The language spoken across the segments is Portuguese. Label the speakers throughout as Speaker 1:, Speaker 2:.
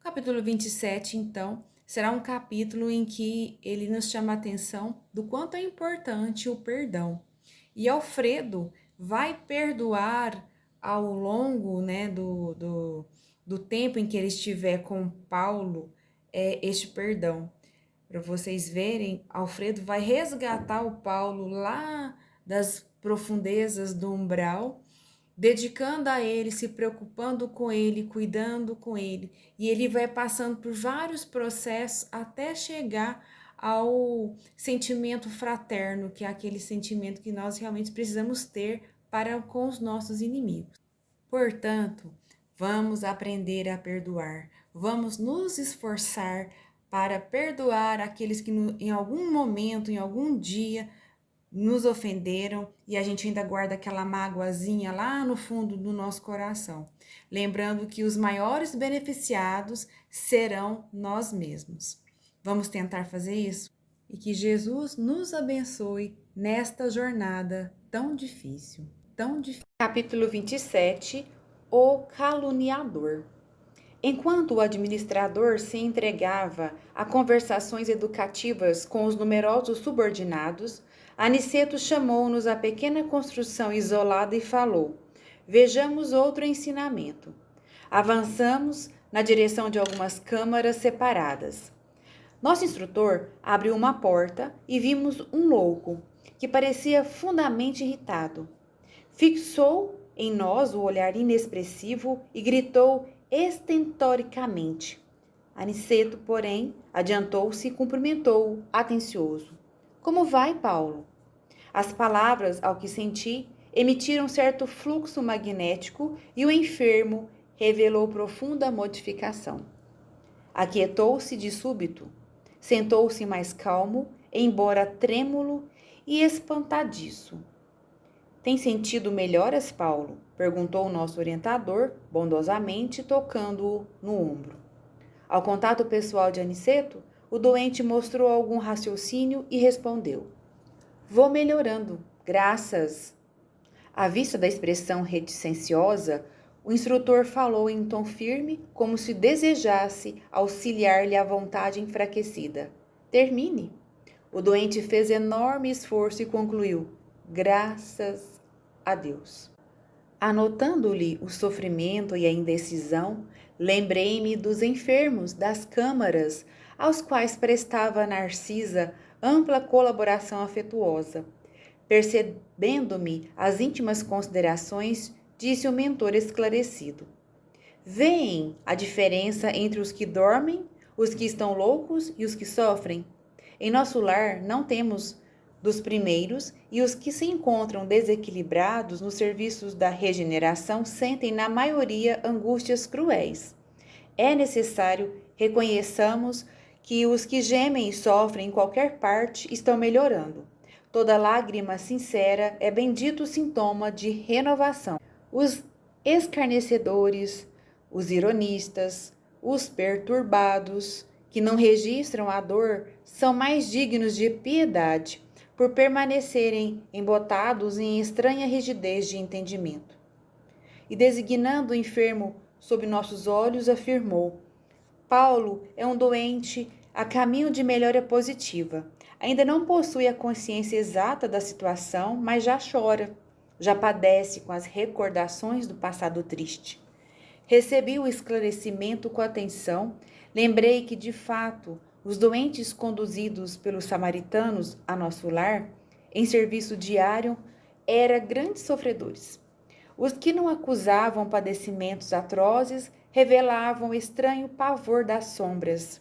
Speaker 1: Capítulo 27, então, será um capítulo em que ele nos chama a atenção do quanto é importante o perdão. E Alfredo vai perdoar ao longo, né, do tempo em que ele estiver com Paulo, este perdão. Para vocês verem, Alfredo vai resgatar o Paulo lá das profundezas do umbral, dedicando a ele, se preocupando com ele, cuidando com ele. E ele vai passando por vários processos até chegar ao sentimento fraterno, que é aquele sentimento que nós realmente precisamos ter para com os nossos inimigos. Portanto, vamos aprender a perdoar. Vamos nos esforçar para perdoar aqueles que em algum momento, em algum dia, nos ofenderam e a gente ainda guarda aquela mágoazinha lá no fundo do nosso coração. Lembrando que os maiores beneficiados serão nós mesmos. Vamos tentar fazer isso? E que Jesus nos abençoe nesta jornada tão difícil, tão difícil. Capítulo 27, o caluniador. Enquanto o administrador se entregava a conversações educativas com os numerosos subordinados, Aniceto chamou-nos à pequena construção isolada e falou: "Vejamos outro ensinamento." Avançamos na direção de algumas câmaras separadas. Nosso instrutor abriu uma porta e vimos um louco, que parecia fundamente irritado. Fixou em nós o olhar inexpressivo e gritou estentoricamente. Aniceto, porém, adiantou-se e cumprimentou-o, atencioso. "Como vai, Paulo?" As palavras, ao que senti, emitiram certo fluxo magnético e o enfermo revelou profunda modificação. Aquietou-se de súbito, sentou-se mais calmo, embora trêmulo e espantadiço. "Tem sentido melhoras, Paulo?" perguntou o nosso orientador, bondosamente tocando-o no ombro. Ao contato pessoal de Aniceto, o doente mostrou algum raciocínio e respondeu: "Vou melhorando, graças." À vista da expressão reticenciosa, o instrutor falou em tom firme, como se desejasse auxiliar-lhe a vontade enfraquecida. "Termine." O doente fez enorme esforço e concluiu: "Graças a Deus." Anotando-lhe o sofrimento e a indecisão, lembrei-me dos enfermos das câmaras, aos quais prestava Narcisa ampla colaboração afetuosa. Percebendo-me as íntimas considerações, disse o mentor esclarecido: "Veem a diferença entre os que dormem, os que estão loucos e os que sofrem? Em nosso lar não temos dos primeiros, e os que se encontram desequilibrados nos serviços da regeneração sentem na maioria angústias cruéis. É necessário reconheçamos que os que gemem e sofrem em qualquer parte estão melhorando. Toda lágrima sincera é bendito sintoma de renovação. Os escarnecedores, os ironistas, os perturbados, que não registram a dor, são mais dignos de piedade, por permanecerem embotados em estranha rigidez de entendimento." E designando o enfermo sob nossos olhos, afirmou: "Paulo é um doente a caminho de melhora positiva. Ainda não possui a consciência exata da situação, mas já chora, já padece com as recordações do passado triste." Recebi o esclarecimento com atenção, lembrei que, de fato, os doentes conduzidos pelos samaritanos a nosso lar, em serviço diário, eram grandes sofredores. Os que não acusavam padecimentos atrozes revelavam estranho pavor das sombras.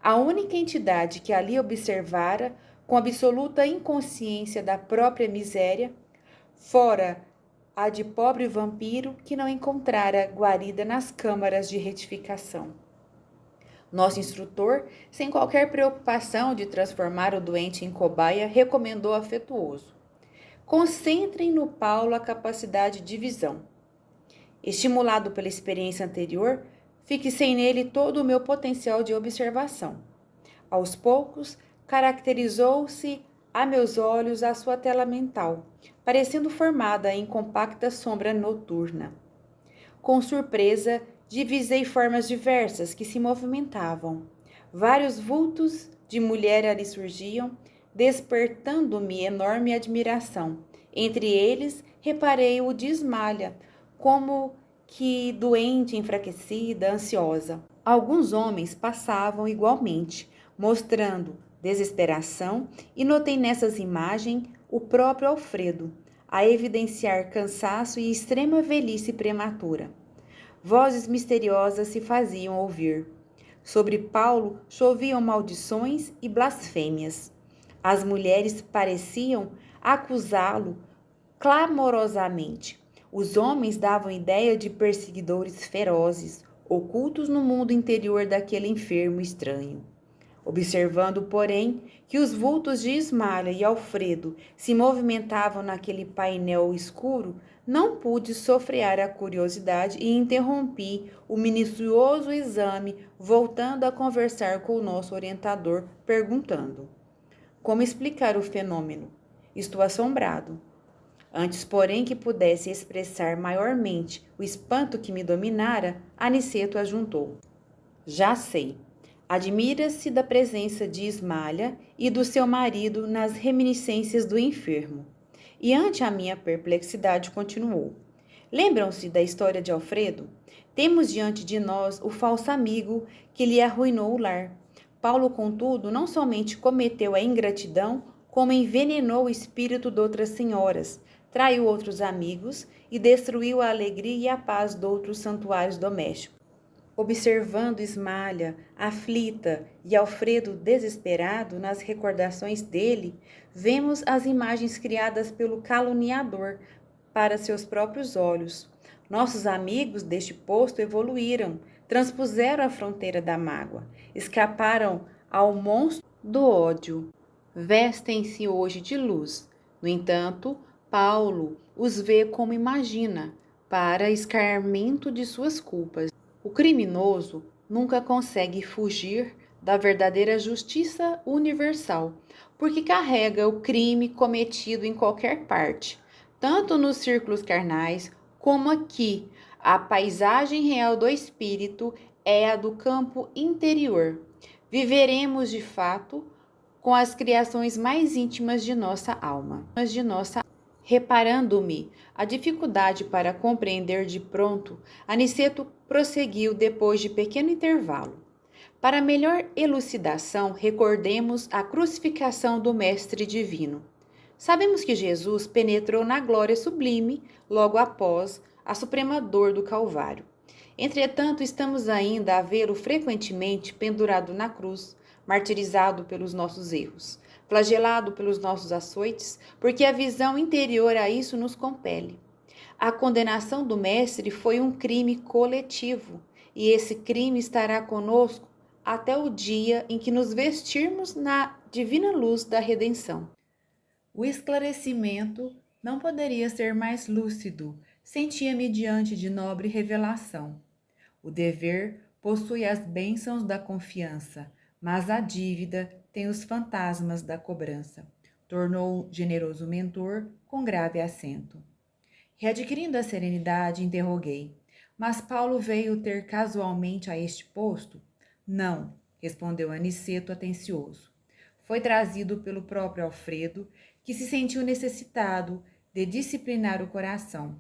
Speaker 1: A única entidade que ali observara, com absoluta inconsciência da própria miséria, fora a de pobre vampiro que não encontrara guarida nas câmaras de retificação. Nosso instrutor, sem qualquer preocupação de transformar o doente em cobaia, recomendou afetuoso: "Concentrem no Paulo a capacidade de visão." Estimulado pela experiência anterior, fixei nele todo o meu potencial de observação. Aos poucos, caracterizou-se a meus olhos a sua tela mental, parecendo formada em compacta sombra noturna. Com surpresa,
Speaker 2: Divisei formas diversas que se movimentavam. Vários vultos de mulher ali surgiam, despertando-me enorme admiração. Entre eles, reparei o de Ismalha, como que doente, enfraquecida, ansiosa. Alguns homens passavam igualmente, mostrando desesperação, e notei nessas imagens o próprio Alfredo, a evidenciar cansaço e extrema velhice prematura. Vozes misteriosas se faziam ouvir. Sobre Paulo choviam maldições e blasfêmias. As mulheres pareciam acusá-lo clamorosamente. Os homens davam ideia de perseguidores ferozes, ocultos no mundo interior daquele enfermo estranho. Observando, porém, que os vultos de Ismalha e Alfredo se movimentavam naquele painel escuro, não pude sofrear a curiosidade e interrompi o minucioso exame, voltando a conversar com o nosso orientador, perguntando: como explicar o fenômeno? Estou assombrado. Antes, porém, que pudesse expressar maiormente o espanto que me dominara, Aniceto ajuntou: já sei. Admira-se da presença de Ismalha e do seu marido nas reminiscências do enfermo. E ante a minha perplexidade continuou: lembram-se da história de Alfredo? Temos diante de nós o falso amigo que lhe arruinou o lar. Paulo, contudo, não somente cometeu a ingratidão, como envenenou o espírito de outras senhoras, traiu outros amigos e destruiu a alegria e a paz de outros santuários domésticos. Observando Ismalha, aflita, e Alfredo desesperado nas recordações dele, vemos as imagens criadas pelo caluniador para seus próprios olhos. Nossos amigos deste posto evoluíram, transpuseram a fronteira da mágoa, escaparam ao monstro do ódio. Vestem-se hoje de luz. No entanto, Paulo os vê como imagina, para escarmento de suas culpas. O criminoso nunca consegue fugir da verdadeira justiça universal, porque carrega o crime cometido em qualquer parte, tanto nos círculos carnais como aqui. A paisagem real do espírito é a do campo interior. Viveremos de fato com as criações mais íntimas de nossa alma. Reparando-me a dificuldade para compreender de pronto, Aniceto prosseguiu depois de pequeno intervalo. Para melhor elucidação, recordemos a crucificação do Mestre Divino. Sabemos que Jesus penetrou na glória sublime logo após a suprema dor do Calvário. Entretanto, estamos ainda a vê-lo frequentemente pendurado na cruz, martirizado pelos nossos erros, flagelado pelos nossos açoites, porque a visão interior a isso nos compele. A condenação do Mestre foi um crime coletivo, e esse crime estará conosco até o dia em que nos vestirmos na divina luz da redenção.
Speaker 1: O esclarecimento não poderia ser mais lúcido, sentia-me diante de nobre revelação. O dever possui as bênçãos da confiança, mas a dívida tem os fantasmas da cobrança, tornou o generoso mentor com grave acento. Readquirindo a serenidade, interroguei: mas Paulo veio ter casualmente a este posto? Não, respondeu Aniceto atencioso. Foi trazido pelo próprio Alfredo, que se sentiu necessitado de disciplinar o coração.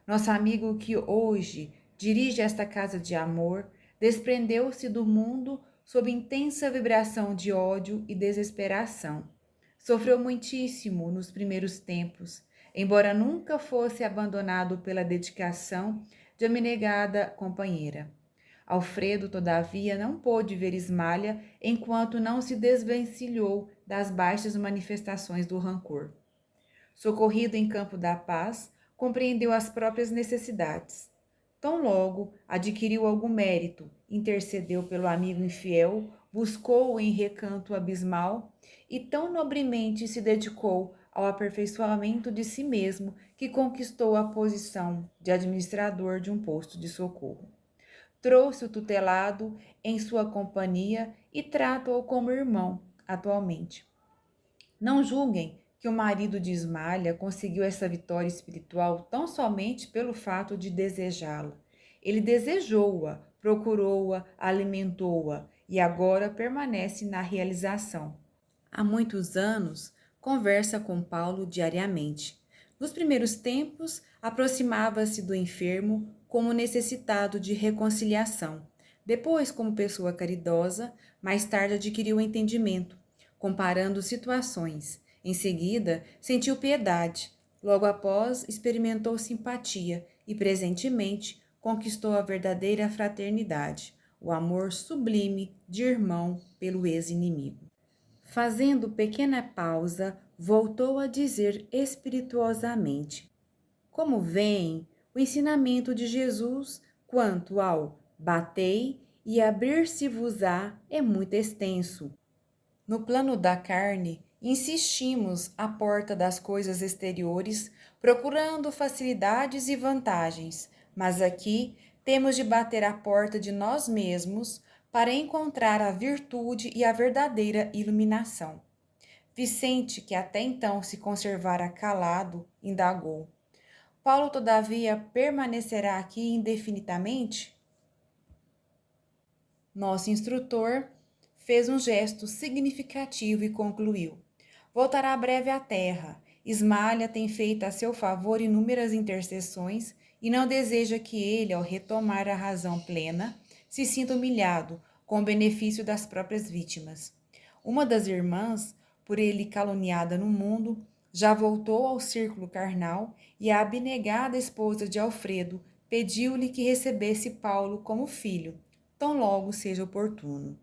Speaker 1: Nosso amigo que hoje dirige esta casa de amor desprendeu-se do mundo sob intensa vibração de ódio e desesperação. Sofreu muitíssimo nos primeiros tempos, embora nunca fosse abandonado pela dedicação de abnegada companheira. Alfredo, todavia, não pôde ver Ismalha enquanto não se desvencilhou das baixas manifestações do rancor. Socorrido em campo da paz, compreendeu as próprias necessidades. Tão logo adquiriu algum mérito, intercedeu pelo amigo infiel, buscou-o em recanto abismal e tão nobremente se dedicou ao aperfeiçoamento de si mesmo que conquistou a posição de administrador de um posto de socorro. Trouxe o tutelado em sua companhia e trata-o como irmão atualmente. Não julguem que o marido de Ismalha conseguiu essa vitória espiritual tão somente pelo fato de desejá-la. Ele desejou-a, procurou-a, alimentou-a e agora permanece na realização. Há muitos anos, conversa com Paulo diariamente. Nos primeiros tempos, aproximava-se do enfermo como necessitado de reconciliação. Depois, como pessoa caridosa, mais tarde adquiriu entendimento, comparando situações. Em seguida, sentiu piedade. Logo após, experimentou simpatia e, presentemente, conquistou a verdadeira fraternidade, o amor sublime de irmão pelo ex-inimigo. Fazendo pequena pausa, voltou a dizer espirituosamente: Como veem, o ensinamento de Jesus quanto ao batei e abrir-se-vos-á é muito extenso. No plano da carne, insistimos à porta das coisas exteriores, procurando facilidades e vantagens, mas aqui temos de bater à porta de nós mesmos para encontrar a virtude e a verdadeira iluminação. Vicente, que até então se conservara calado, indagou: Paulo, todavia, permanecerá aqui indefinidamente? Nosso instrutor fez um gesto significativo e concluiu: Voltará breve à terra. Ismália tem feito a seu favor inúmeras intercessões e não deseja que ele, ao retomar a razão plena, se sinta humilhado com o benefício das próprias vítimas. Uma das irmãs, por ele caluniada no mundo, já voltou ao círculo carnal e a abnegada esposa de Alfredo pediu-lhe que recebesse Paulo como filho, tão logo seja oportuno.